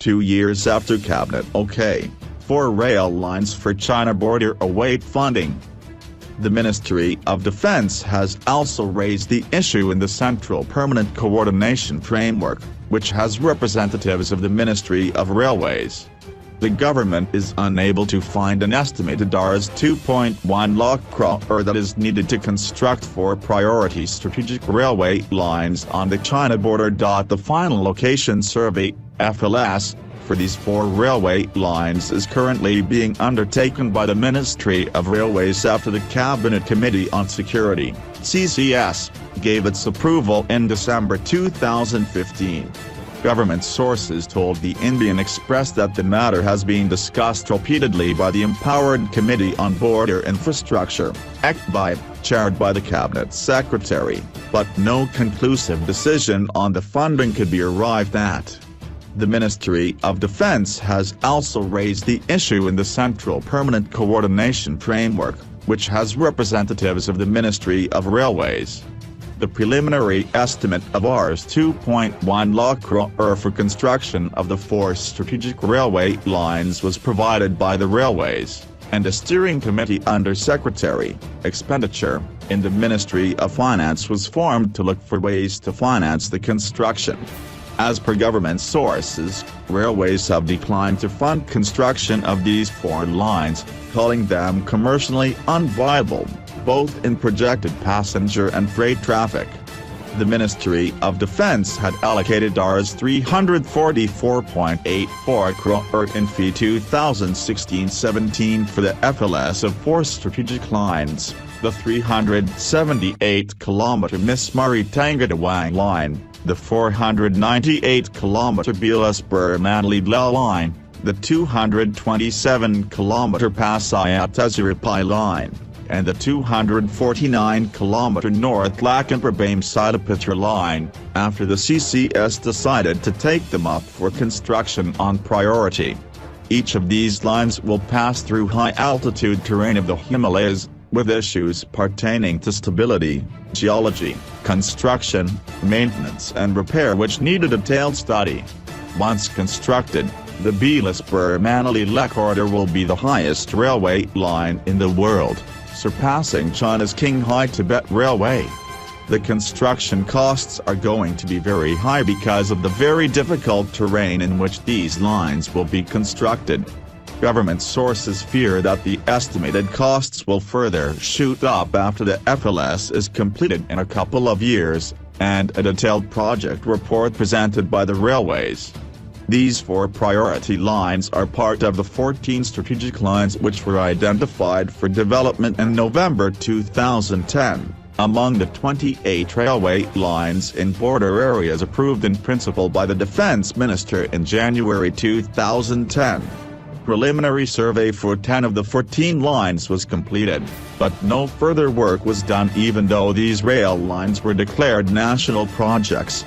2 years after cabinet OK, 4 rail lines for China border await funding. The Ministry of Defense has also raised the issue in the Central Permanent Coordination Framework, which has representatives of the Ministry of Railways. The government is unable to find an estimated Rs 2.1 lakh crore that is needed to construct 4 priority strategic railway lines on the China border. The final location survey, FLS, for these 4 railway lines is currently being undertaken by the Ministry of Railways after the Cabinet Committee on Security, CCS, gave its approval in December 2015. Government sources told the Indian Express that the matter has been discussed repeatedly by the Empowered Committee on Border Infrastructure, ECBI, chaired by the Cabinet Secretary, but no conclusive decision on the funding could be arrived at. The Ministry of Defense has also raised the issue in the Central Permanent Coordination Framework, which has representatives of the Ministry of Railways. The preliminary estimate of Rs 2.1 lakh crore for construction of the 4 strategic railway lines was provided by the Railways, and a steering committee under Secretary, Expenditure, in the Ministry of Finance was formed to look for ways to finance the construction. As per government sources, railways have declined to fund construction of these 4 lines, calling them commercially unviable, both in projected passenger and freight traffic. The Ministry of Defense had allocated Rs 344.84 crore in FY 2016-17 for the FLS of 4 strategic lines, the 378-kilometer Miss Murray-Tangatawang line, the 498-kilometer Bilaspur-Manali-Dle line, the 227-kilometer Pasayat-Teziripai line, and the 249-kilometer North Lakh-Prabame-Sidapatra line, after the CCS decided to take them up for construction on priority. Each of these lines will pass through high-altitude terrain of the Himalayas, with issues pertaining to stability, geology, construction, maintenance and repair which need a detailed study. Once constructed, the Bilaspur-Manali corridor will be the highest railway line in the world, surpassing China's Qinghai Tibet Railway. The construction costs are going to be very high because of the very difficult terrain in which these lines will be constructed. Government sources fear that the estimated costs will further shoot up after the FLS is completed in a couple of years, and a detailed project report presented by the railways. These 4 priority lines are part of the 14 strategic lines which were identified for development in November 2010, among the 28 railway lines in border areas approved in principle by the Defense Minister in January 2010. Preliminary survey for 10 of the 14 lines was completed, but no further work was done even though these rail lines were declared national projects.